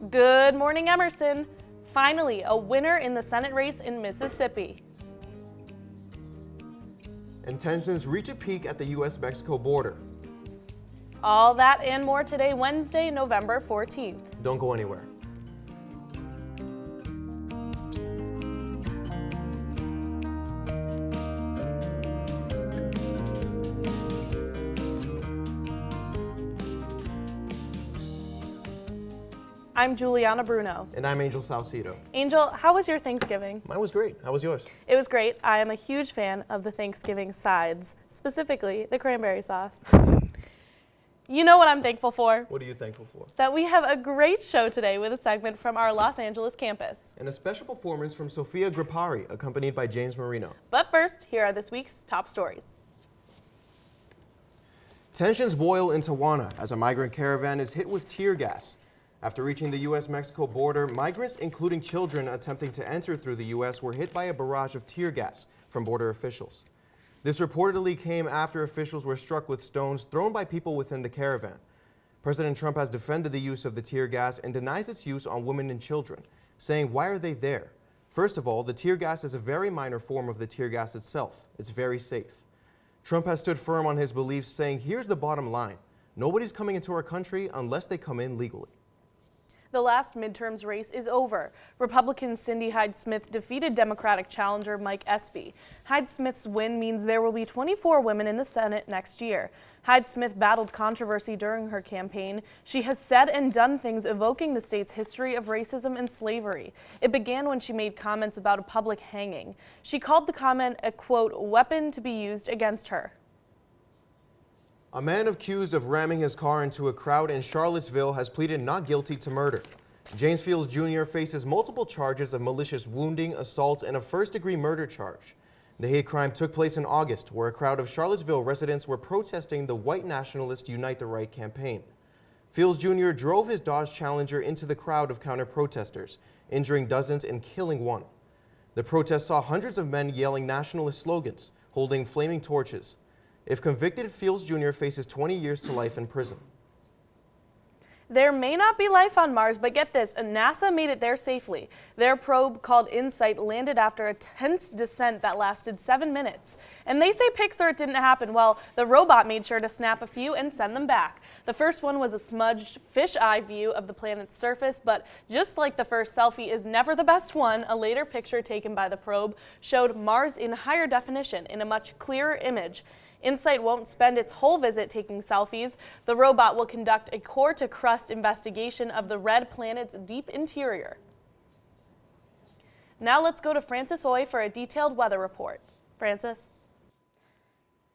Good morning, Emerson. Finally, a winner in the Senate race in Mississippi. And tensions reach a peak at the U.S.-Mexico border. All that and more today, Wednesday, November 14th. Don't go anywhere. I'm Juliana Bruno. And I'm Angel Salcido. Angel, how was your Thanksgiving? Mine was great. How was yours? It was great. I am a huge fan of the Thanksgiving sides, specifically the cranberry sauce. You know what I'm thankful for? What are you thankful for? That we have a great show today with a segment from our Los Angeles campus. And a special performance from Sophie Gripari, accompanied by James Marino. But first, here are this week's top stories. Tensions boil in Tijuana as a migrant caravan is hit with tear gas. After reaching the U.S.-Mexico border, migrants, including children attempting to enter through the U.S., were hit by a barrage of tear gas from border officials. This reportedly came after officials were struck with stones thrown by people within the caravan. President Trump has defended the use of the tear gas and denies its use on women and children, saying, "Why are they there?" First of all, the tear gas is a very minor form of the tear gas itself. It's very safe. Trump has stood firm on his beliefs, saying, "Here's the bottom line. Nobody's coming into our country unless they come in legally." The last midterms race is over. Republican Cindy Hyde-Smith defeated Democratic challenger Mike Espy. Hyde-Smith's win means there will be 24 women in the Senate next year. Hyde-Smith battled controversy during her campaign. She has said and done things evoking the state's history of racism and slavery. It began when she made comments about a public hanging. She called the comment a, quote, weapon to be used against her. A man accused of ramming his car into a crowd in Charlottesville has pleaded not guilty to murder. James Fields Jr. faces multiple charges of malicious wounding, assault, and a first-degree murder charge. The hate crime took place in August, where a crowd of Charlottesville residents were protesting the white nationalist Unite the Right campaign. Fields Jr. drove his Dodge Challenger into the crowd of counter-protesters, injuring dozens and killing one. The protest saw hundreds of men yelling nationalist slogans, holding flaming torches. If convicted, Fields Jr. faces 20 years to life in prison. There may not be life on Mars, but get this, NASA made it there safely. Their probe called InSight landed after a tense descent that lasted 7 minutes. And they say Pixar didn't happen. Well, the robot made sure to snap a few and send them back. The first one was a smudged fish-eye view of the planet's surface, but just like the first selfie is never the best one, a later picture taken by the probe showed Mars in higher definition in a much clearer image. InSight won't spend its whole visit taking selfies. The robot will conduct a core-to-crust investigation of the red planet's deep interior. Now let's go to Francis Oy for a detailed weather report. Francis?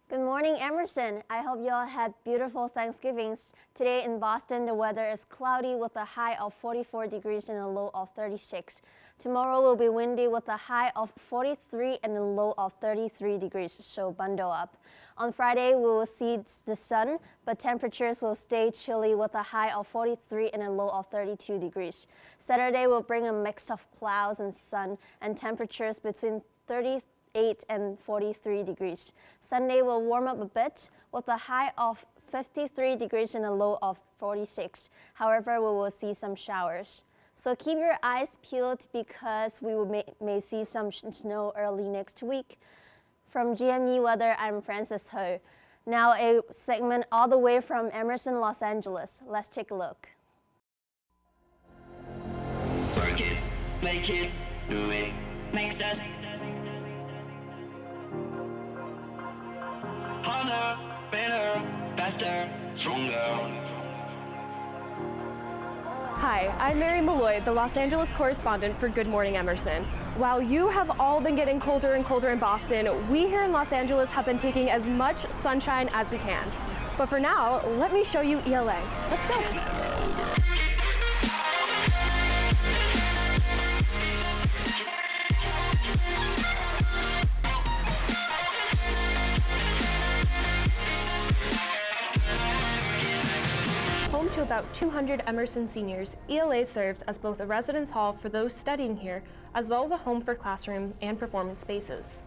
Good morning, Emerson. I hope you all had beautiful Thanksgivings. Today in Boston, the weather is cloudy with a high of 44 degrees and a low of 36. Tomorrow will be windy with a high of 43 and a low of 33 degrees, so bundle up. On Friday, we will see the sun, but temperatures will stay chilly with a high of 43 and a low of 32 degrees. Saturday will bring a mix of clouds and sun and temperatures between 38 and 43 degrees. Sunday will warm up a bit with a high of 53 degrees and a low of 46. However, we will see some showers. So keep your eyes peeled because we may see some snow early next week. From GME Weather, I'm Francis Ho. Now a segment all the way from Emerson, Los Angeles. Let's take a look. Work it, make it, do it, makes us harder, better, faster, stronger. Hi, I'm Mary Malloy, the Los Angeles correspondent for Good Morning Emerson. While you have all been getting colder and colder in Boston, we here in Los Angeles have been taking as much sunshine as we can. But for now, let me show you ELA. Let's go. Home to about 200 Emerson seniors, ELA serves as both a residence hall for those studying here, as well as a home for classroom and performance spaces.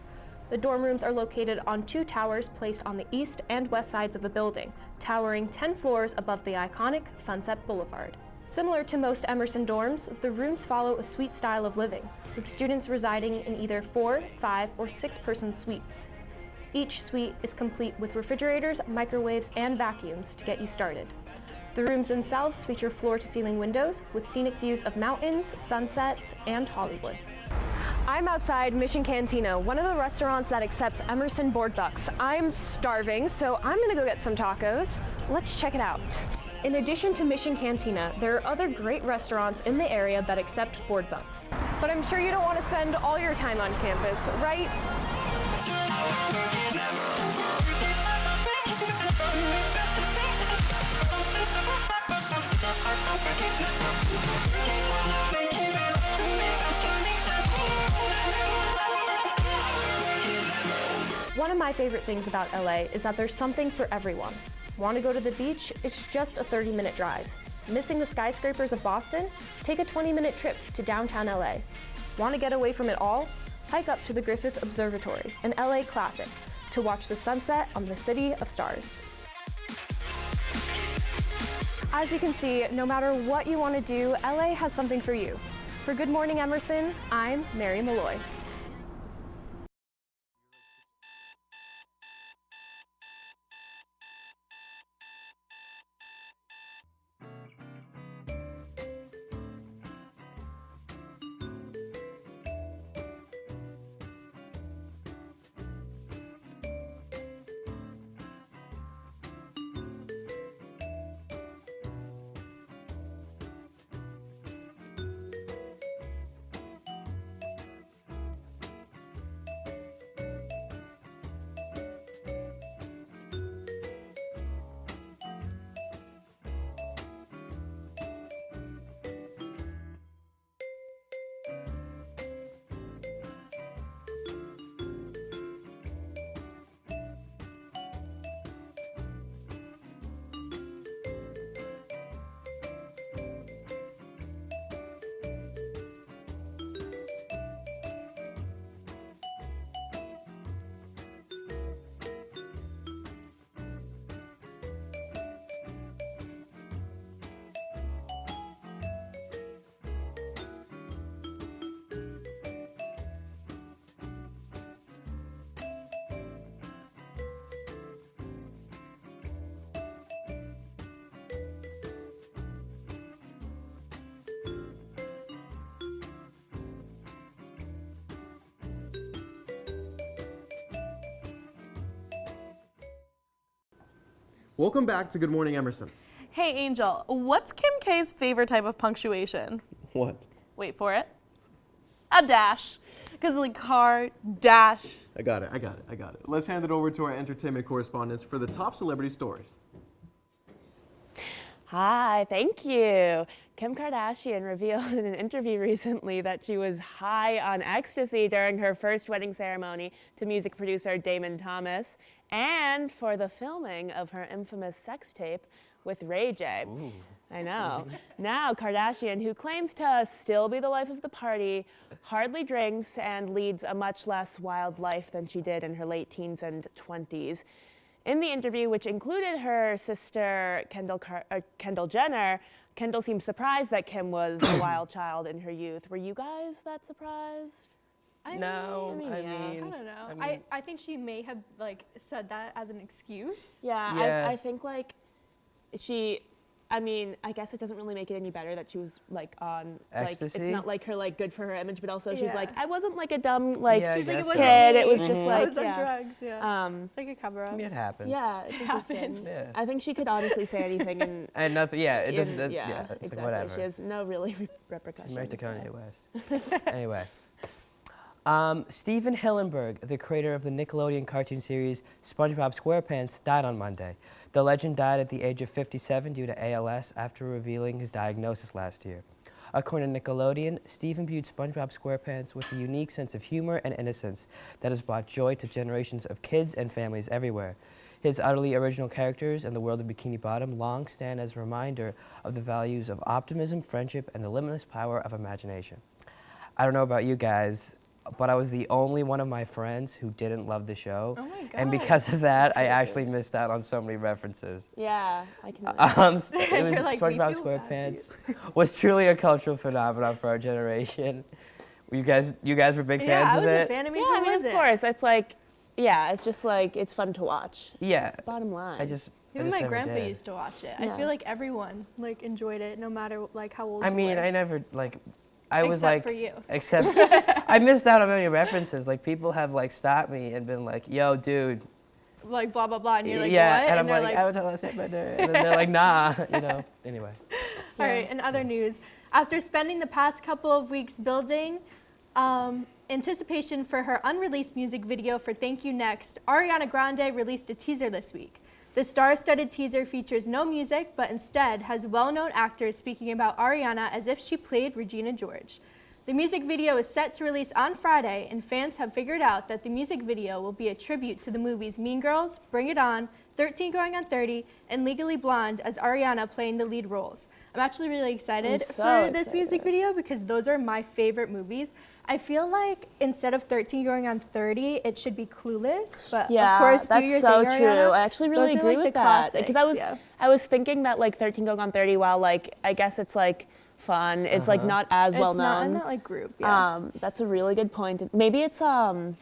The dorm rooms are located on 2 towers placed on the east and west sides of the building, towering 10 floors above the iconic Sunset Boulevard. Similar to most Emerson dorms, the rooms follow a suite style of living, with students residing in either 4, 5, or 6-person suites. Each suite is complete with refrigerators, microwaves, and vacuums to get you started. The rooms themselves feature floor-to-ceiling windows with scenic views of mountains, sunsets, and Hollywood. I'm outside Mission Cantina, one of the restaurants that accepts Emerson board bucks. I'm starving, so I'm gonna go get some tacos. Let's check it out. In addition to Mission Cantina, there are other great restaurants in the area that accept board bucks. But I'm sure you don't want to spend all your time on campus, right? One of my favorite things about LA is that there's something for everyone. Want to go to the beach? It's just a 30-minute drive. Missing the skyscrapers of Boston? Take a 20-minute trip to downtown LA. Want to get away from it all? Hike up to the Griffith Observatory, an LA classic, to watch the sunset on the City of Stars. As you can see, no matter what you want to do, LA has something for you. For Good Morning Emerson, I'm Mary Malloy. Welcome back to Good Morning Emerson. Hey, Angel, what's Kim K's favorite type of punctuation? What? Wait for it. A dash. Because like car, dash. I got it. Let's hand it over to our entertainment correspondents for the top celebrity stories. Hi, thank you. Kim Kardashian revealed in an interview recently that she was high on ecstasy during her first wedding ceremony to music producer Damon Thomas and for the filming of her infamous sex tape with Ray J. Ooh. I know. Now Kardashian, who claims to still be the life of the party, hardly drinks and leads a much less wild life than she did in her late teens and 20s. In the interview, which included her sister Kendall Jenner, Kendall seemed surprised that Kim was a wild child in her youth. Were you guys that surprised? I No, mean, I mean, I don't know. I mean- I think she may have like said that as an excuse. Yeah. I think like she, I mean, I guess it doesn't really make it any better that she was like on Ecstasy? like it's not like her like good for her image, but also she's Yeah. like I wasn't like a dumb like Yeah, I She's like, it guess wasn't kid. me. It was just I like was on drugs. Yeah. um It's like a cover up. It happens. yeah, it's interesting. happens. Yeah. I think she could honestly say anything and And nothing. Yeah, it doesn't. and- Yeah, it's exactly. like whatever. She has no really repercussions. Married to so. Kanye West. Anyway. Steven Hillenburg, the creator of the Nickelodeon cartoon series SpongeBob SquarePants, died on Monday. The legend died at the age of 57 due to ALS after revealing his diagnosis last year. According to Nickelodeon, Steve imbued SpongeBob SquarePants with a unique sense of humor and innocence that has brought joy to generations of kids and families everywhere. His utterly original characters and the world of Bikini Bottom long stand as a reminder of the values of optimism, friendship, and the limitless power of imagination. I don't know about you guys, but I was the only one of my friends who didn't love the show. Oh my God. And because of that, I actually missed out on so many references. Yeah, I can. It was You're like, "We SpongeBob feel bad for SquarePants was truly a cultural phenomenon for our generation. You guys were big Yeah, fans I of was it? a fan. I mean, Yeah, I who mean, was of it? course. It's like, yeah, it's just like, it's fun to watch. Yeah. Bottom line. Even my never grandpa did. used to watch it. Yeah. I feel like everyone like enjoyed it, no matter like how old I you mean, were. I never I was Except like, for you. except I missed out on many references. Like people have like stopped me and been like, "Yo, dude." Like blah blah blah, and you're like, yeah, what? and I'm they're like, I would tell us better. And then they're like, nah, Anyway. All right, in other news, after spending the past couple of weeks building anticipation for her unreleased music video for Thank You Next, Ariana Grande released a teaser this week. The star-studded teaser features no music, but instead has well-known actors speaking about Ariana as if she played Regina George. The music video is set to release on Friday, and fans have figured out that the music video will be a tribute to the movies Mean Girls, Bring It On, 13 Going on 30, and Legally Blonde, as Ariana playing the lead roles. I'm actually really excited for this music video because those are my favorite movies. I feel like instead of 13 Going on 30, it should be Clueless, but Yeah, of course, that's do your so thing, true. Ariana. I actually really Those are, agree like, with the that classics, I was thinking that like 13 Going on 30, while like I guess it's like fun, it's like not as well It's not known. in that like group. Yeah. That's a really good point. Maybe it's a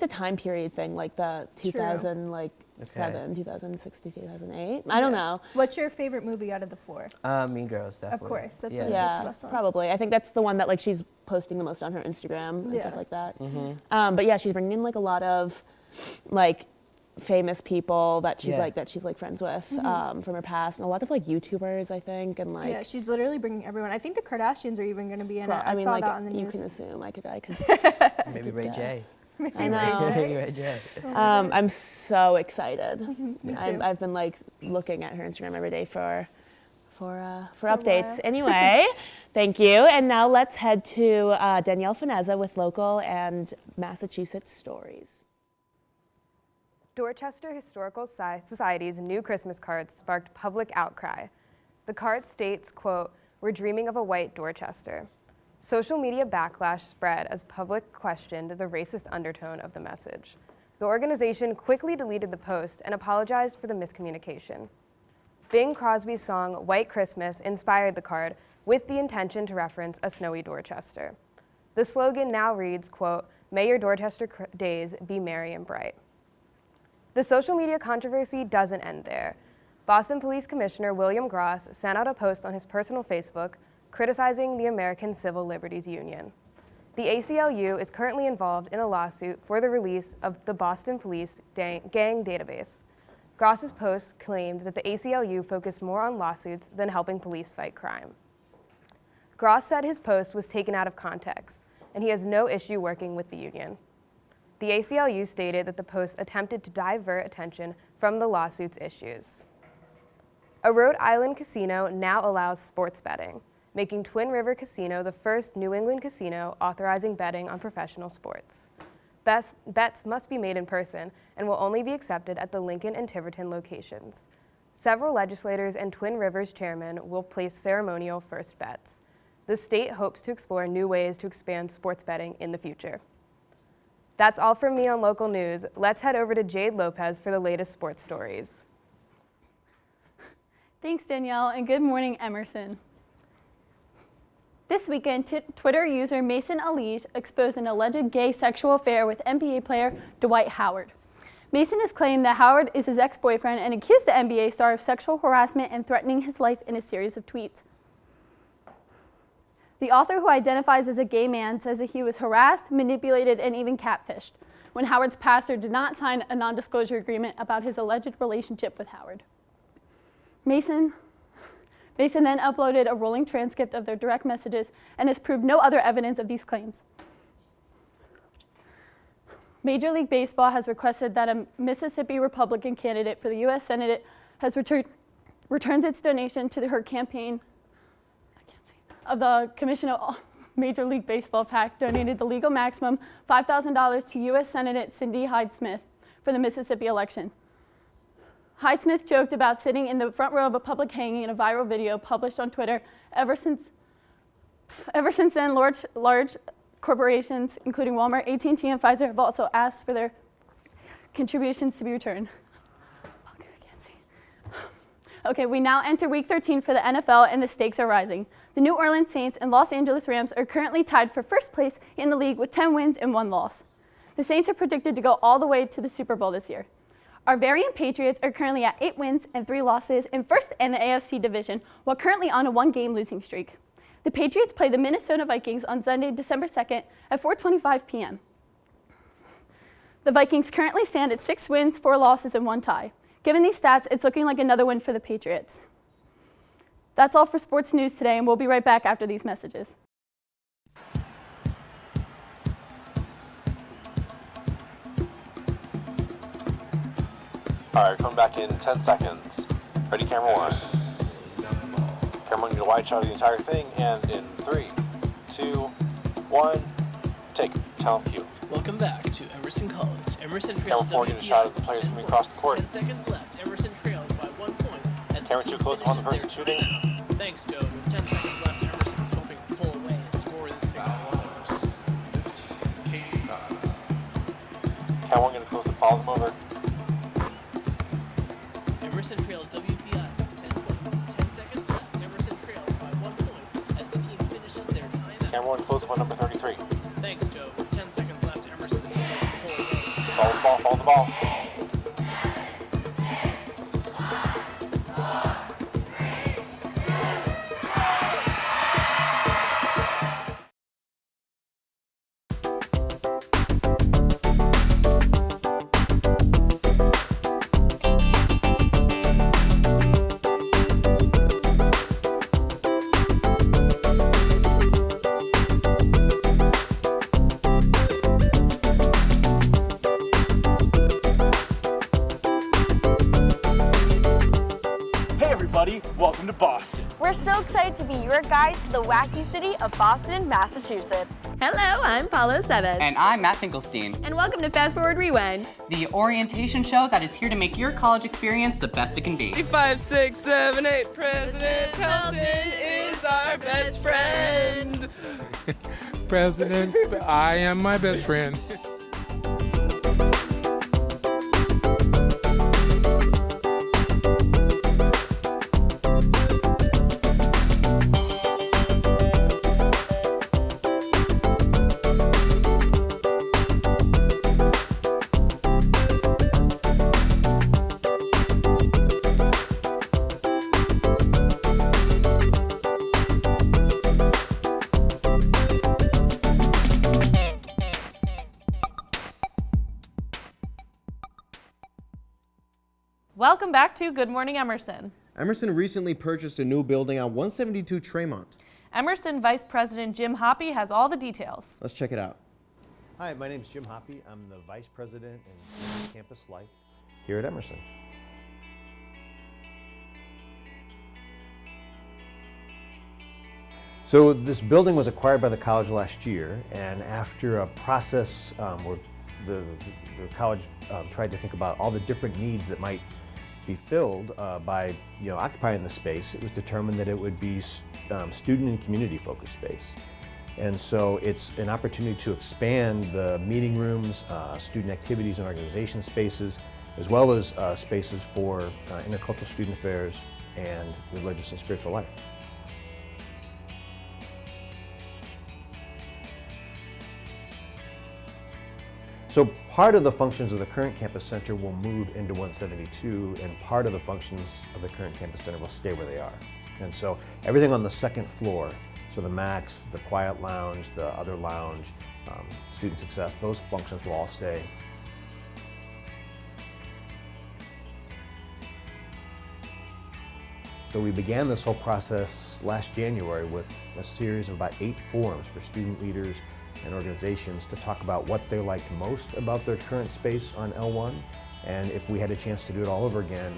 time period thing, like the 2000 like 2006 to 2008. I don't know. What's your favorite movie out of the four? Mean Girls, definitely. Of course, that's yeah. what that's the Yeah, best one. probably. I think that's the one that like she's posting the most on her Instagram and stuff Yeah. like that. But yeah, she's bringing in like a lot of like famous people that she's like friends with from her past, and a lot of like YouTubers, I think, and like Yeah, she's literally bringing everyone. I think the Kardashians are even going to be in it. I mean, saw like that on the you news. can assume I could Maybe Ray J. I know. Maybe Ray J. I'm so excited. Me too. I've been like looking at her Instagram every day for a updates. while. Anyway, thank you. And now let's head to Danielle Finezza with local and Massachusetts stories. Dorchester Historical Society's new Christmas card sparked public outcry. The card states, quote, "We're dreaming of a white Dorchester." Social media backlash spread as public questioned the racist undertone of the message. The organization quickly deleted the post and apologized for the miscommunication. Bing Crosby's song White Christmas inspired the card with the intention to reference a snowy Dorchester. The slogan now reads, quote, "May your Dorchester days be merry and bright." The social media controversy doesn't end there. Boston Police Commissioner William Gross sent out a post on his personal Facebook criticizing the American Civil Liberties Union. The ACLU is currently involved in a lawsuit for the release of the Boston Police gang database. Gross's post claimed that the ACLU focused more on lawsuits than helping police fight crime. Gross said his post was taken out of context, and he has no issue working with the union. The ACLU stated that the post attempted to divert attention from the lawsuit's issues. A Rhode Island casino now allows sports betting, making Twin River Casino the first New England casino authorizing betting on professional sports. Bets must be made in person and will only be accepted at the Lincoln and Tiverton locations. Several legislators and Twin Rivers chairmen will place ceremonial first bets. The state hopes to explore new ways to expand sports betting in the future. That's all from me on local news. Let's head over to Jade Lopez for the latest sports stories. Thanks, Danielle, and good morning, Emerson. This weekend, Twitter user Mason Alige exposed an alleged gay sexual affair with NBA player Dwight Howard. Mason has claimed that Howard is his ex-boyfriend and accused the NBA star of sexual harassment and threatening his life in a series of tweets. The author, who identifies as a gay man, says that he was harassed, manipulated, and even catfished when Howard's pastor did not sign a non-disclosure agreement about his alleged relationship with Howard. Mason then uploaded a rolling transcript of their direct messages and has proved no other evidence of these claims. Major League Baseball has requested that a Mississippi Republican candidate for the U.S. Senate has returns its donation to her campaign of the Commission of Major League Baseball PAC, donated the legal maximum $5,000 to U.S. Senator Cindy Hyde-Smith for the Mississippi election. Hyde-Smith joked about sitting in the front row of a public hanging in a viral video published on Twitter. Ever since then, large corporations, including Walmart, AT&T, and Pfizer, have also asked for their contributions to be returned. Okay, we now enter week 13 for the NFL, and the stakes are rising. The New Orleans Saints and Los Angeles Rams are currently tied for first place in the league with 10 wins and 1 loss. The Saints are predicted to go all the way to the Super Bowl this year. Our Variant Patriots are currently at 8 wins and 3 losses and first in the AFC division, while currently on a 1-game losing streak. The Patriots play the Minnesota Vikings on Sunday, December 2nd at 4:25 p.m. The Vikings currently stand at 6 wins, 4 losses, and 1 tie. Given these stats, it's looking like another win for the Patriots. That's all for sports news today, and we'll be right back after these messages. All right, coming back in 10 seconds. Ready, camera 1. Camera 1, need a wide shot of the entire thing, and in 3, 2, 1, take talent cue. Welcome back to Emerson College. Emerson Camera trails 4, get a shot of the players coming across the court. 10 seconds left. Emerson trails by 1 point. As Camera 2, close upon the person shooting. Thanks, Joe. With 10 seconds left, Emerson is hoping to pull away and score this big Camera 1, gonna close the follow them over. Emerson trails WPI 10 points. 10 seconds left. Emerson trails by 1 point as the team finishes their timeout. Camera 1, close upon number 33. Thanks, Joe. With 10 seconds left, Emerson is hoping to pull away. Follow the ball, follow the ball. Welcome to Boston. We're so excited to be your guide to the wacky city of Boston, Massachusetts. Hello, I'm Paulo Seves. And I'm Matt Finkelstein. And welcome to Fast Forward Rewind, the orientation show that is here to make your college experience the best it can be. 5, 6, 7, 8, President Pelton is our best friend. President, I am my best friend. Welcome back to Good Morning Emerson. Emerson recently purchased a new building on 172 Tremont. Emerson Vice President Jim Hoppe has all the details. Let's check it out. Hi, my name is Jim Hoppe. I'm the Vice President in Campus Life here at Emerson. So this building was acquired by the college last year, and after a process where the college tried to think about all the different needs that might be filled by occupying the space, it was determined that it would be student and community focused space. And so it's an opportunity to expand the meeting rooms, student activities and organization spaces, as well as spaces for intercultural student affairs and religious and spiritual life. So part of the functions of the current campus center will move into 172, and part of the functions of the current campus center will stay where they are. And so everything on the second floor, so the Max, the Quiet Lounge, the other lounge, student success, those functions will all stay. So we began this whole process last January with a series of about 8 forums for student leaders and organizations to talk about what they liked most about their current space on L1, and if we had a chance to do it all over again,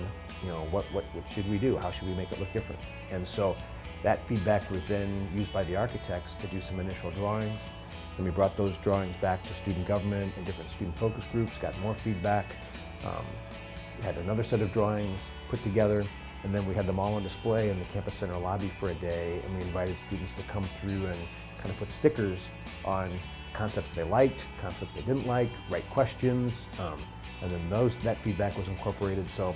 what should we do? How should we make it look different? And so that feedback was then used by the architects to do some initial drawings. Then we brought those drawings back to student government and different student focus groups, got more feedback. We had another set of drawings put together, and then we had them all on display in the campus center lobby for a day, and we invited students to come through and kind of put stickers on concepts they liked, concepts they didn't like, right questions, and then that feedback was incorporated. So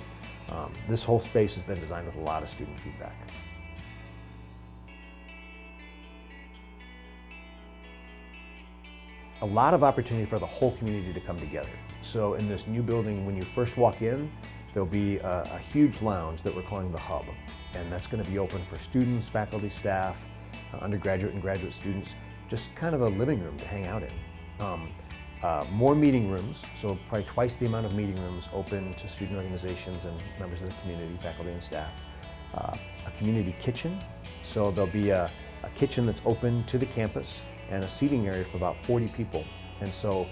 this whole space has been designed with a lot of student feedback. A lot of opportunity for the whole community to come together. So in this new building, when you first walk in, there'll be a huge lounge that we're calling the Hub. And that's going to be open for students, faculty, staff, undergraduate and graduate students, just kind of a living room to hang out in. More meeting rooms, so probably twice the amount of meeting rooms open to student organizations and members of the community, faculty and staff. A community kitchen, so there'll be a kitchen that's open to the campus and a seating area for about 40 people. And so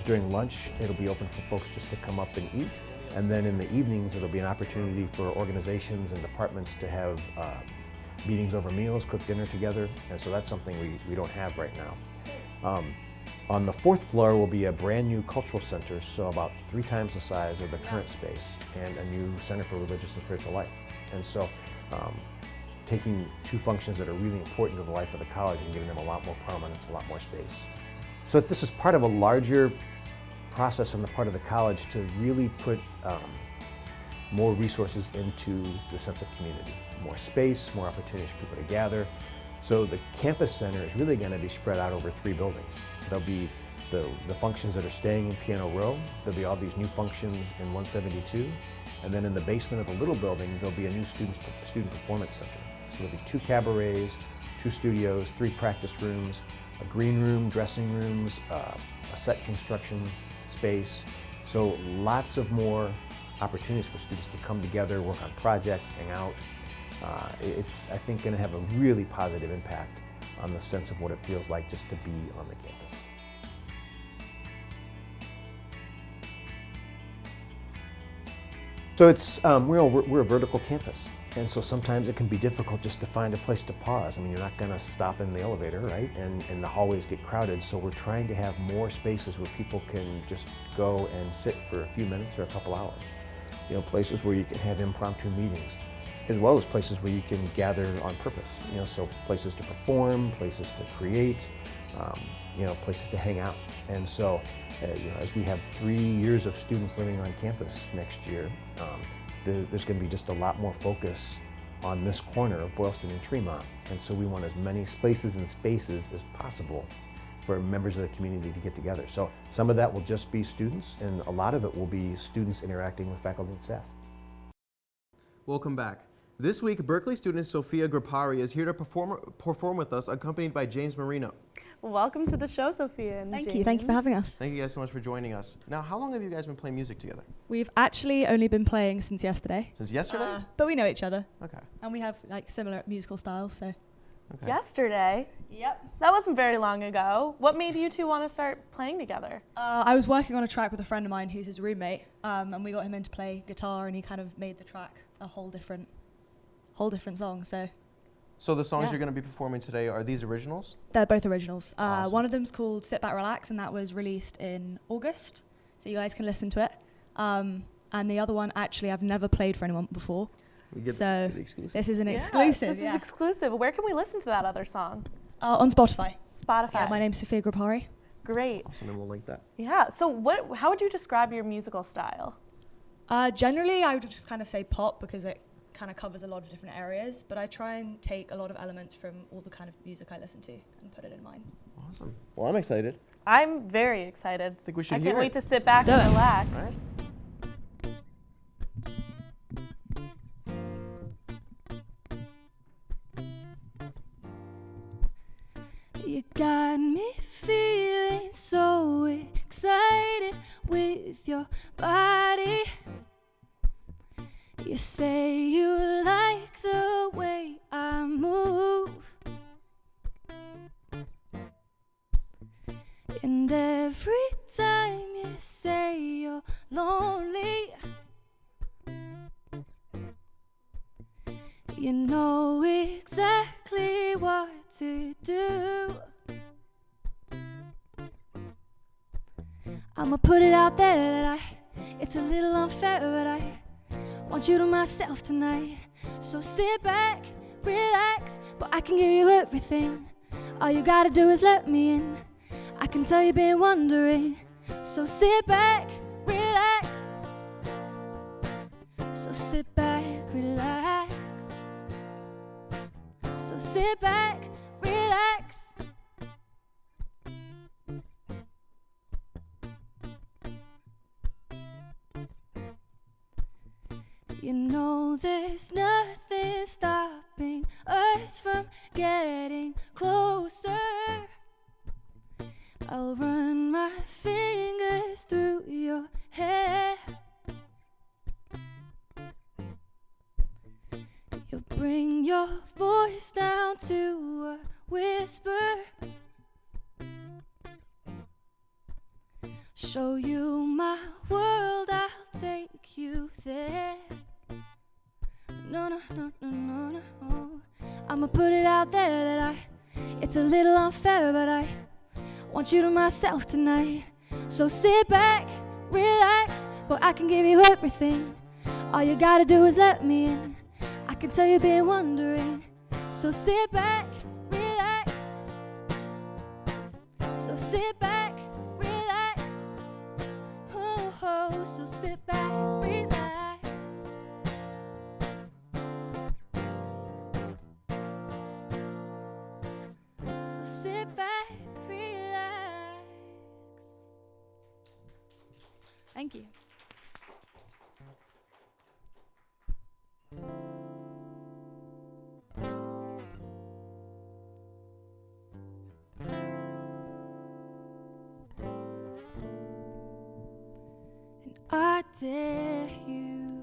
during lunch, it'll be open for folks just to come up and eat. And then in the evenings, it'll be an opportunity for organizations and departments to have meetings over meals, cook dinner together. And so that's something we don't have right now. On the 4th floor will be a brand new cultural center, so about 3 times the size of the current space, and a new Center for Religious and Spiritual Life. And so taking 2 functions that are really important to the life of the college and giving them a lot more prominence, a lot more space. So this is part of a larger process on the part of the college to really put more resources into the sense of community. More space, more opportunities for people to gather. So the campus center is really going to be spread out over 3 buildings. There'll be the functions that are staying in Piano Row. There'll be all these new functions in 172. And then in the basement of the little building, there'll be a new student performance center. So there'll be 2 cabarets, 2 studios, 3 practice rooms, a green room, dressing rooms, a set construction space. So lots of more opportunities for students to come together, work on projects, hang out. It's, I think, going to have a really positive impact on the sense of what it feels like just to be on the campus. So it's, we're a vertical campus, and so sometimes it can be difficult just to find a place to pause. I mean, you're not going to stop in the elevator, right? And the hallways get crowded, so we're trying to have more spaces where people can just go and sit for a few minutes or a couple hours. You know, places where you can have impromptu meetings, as well as places where you can gather on purpose. You know, so places to perform, places to create, you know, places to hang out. And so, you know, as we have 3 years of students living on campus next year, there's going to be just a lot more focus on this corner of Boylston and Tremont. And so we want as many places and spaces as possible for members of the community to get together. So some of that will just be students, and a lot of it will be students interacting with faculty and staff. Welcome back. This week, Berklee student Sophie Gripari is here to perform with us, accompanied by James Marino. Welcome to the show, Sophia and Thank James. you. Thank you for having us. Thank you guys so much for joining us. Now, how long have you guys been playing music together? We've actually only been playing since yesterday. Since yesterday? But we know each other. Okay. And we have like similar musical styles, so. Okay. Yesterday? Yep. That wasn't very long ago. What made you two want to start playing together? I was working on a track with a friend of mine who's his roommate, and we got him in to play guitar, and he kind of made the track a whole different song, so. So the songs you're going to be performing today, are these originals? They're both originals. Awesome. One of them's called Sit Back Relax, and that was released in August, so you guys can listen to it. And the other one, actually, I've never played for anyone before. So this is an exclusive. This is exclusive. Where can we listen to that other song? On Spotify. Spotify. Yeah, my name's Sophie Gripari. Great. Awesome, and we'll link that. Yeah. So how would you describe your musical style? Generally, I would just kind of say pop because it kind of covers a lot of different areas, but I try and take a lot of elements from all the kind of music I listen to and put it in mine. Awesome. Well, I'm excited. I'm very excited. I think we should I hear can't it. wait to sit back and relax. All right. You got me feeling so excited with your body. You say you like the way I move, and every time you say you're lonely, you know exactly what to do. I'ma put it out there that it's a little unfair, but I want you to myself tonight. So sit back, relax, but I can give you everything. All you gotta do is let me in. I can tell you've been wondering. So sit back, relax. So sit back, relax. So sit back, relax. You know there's nothing stopping us from getting closer. I'll run my fingers through your hair. You bring your voice down to a whisper. Show you my world, I'll take you there. No, no, no, no, no, no. I'ma put it out there that it's a little unfair, but I want you to myself tonight. So sit back, relax, but I can give you everything. All you gotta do is let me in. I can tell you've been wondering. So sit back, relax. So sit back, relax. Oh, oh, so sit back, relax. So sit back, relax. Thank you. I dare you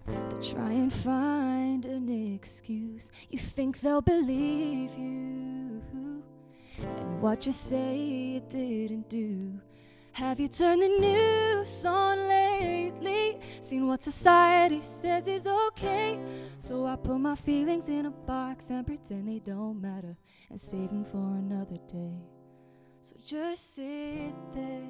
to try and find an excuse. You think they'll believe you, and what you say it didn't do. Have you turned the news on lately? Seen what society says is okay? So I put my feelings in a box and pretend they don't matter and save them for another day. So just sit there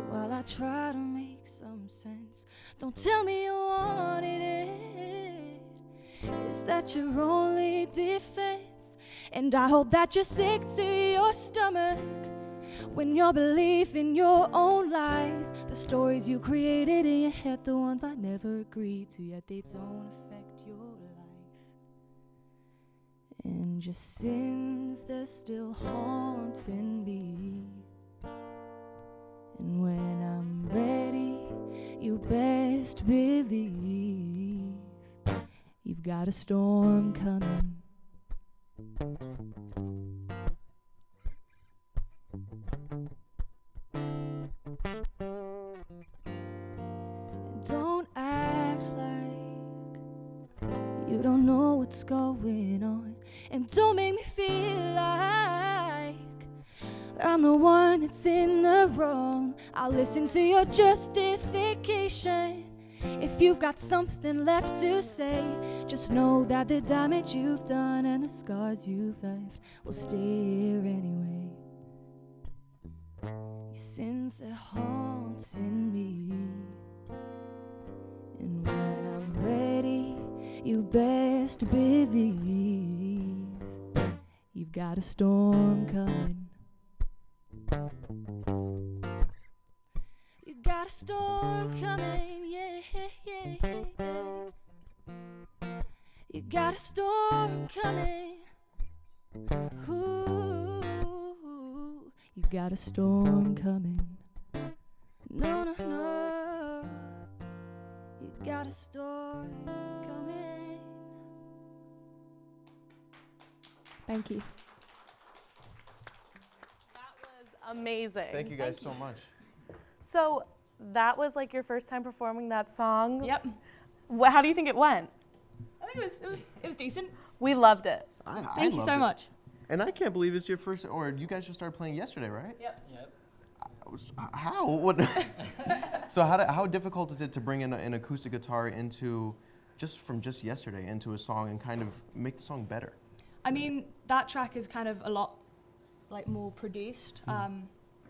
while I try to make some sense. Don't tell me you wanted it. Is that your only defense? And I hope that you're sick to your stomach when your belief in your own lies, the stories you created in your head, the ones I never agreed to, yet they don't affect your life. And your sins, they're still haunting me. And when I'm ready, you best believe you've got a storm coming. Don't act like you don't know what's going on, and don't make me feel like I'm the one that's in the wrong. I'll listen to your justification. If you've got something left to say, just know that the damage you've done and the scars you've left will stay here anyway. Your sins, they're haunting me. And when I'm ready, you best believe you've got a storm coming. You got a storm coming, yeah, yeah, yeah, yeah. You got a storm coming. Ooh, you got a storm coming. No, no, no. You got a storm coming. Thank you. Amazing. Thank you guys so much. So that was like your first time performing that song? Yep. How do you think it went? I think it was decent. We loved it. Thank you so much. And I can't believe it's your first, or you guys just started playing yesterday, right? Yep. How? What? So how difficult is it to bring in an acoustic guitar into, just yesterday, into a song and kind of make the song better? I mean, that track is kind of a lot more produced.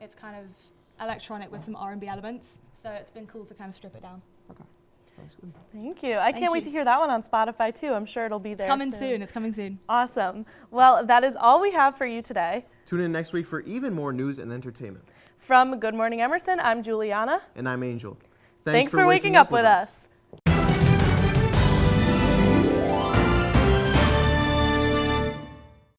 It's kind of electronic with some R&B elements, so it's been cool to kind of strip it down. Okay. Thank you. I can't wait to hear that one on Spotify too. I'm sure it'll be there. It's coming soon. It's coming soon. Awesome. Well, that is all we have for you today. Tune in next week for even more news and entertainment. From Good Morning Emerson, I'm Juliana. And I'm Angel. Thanks for waking up with us.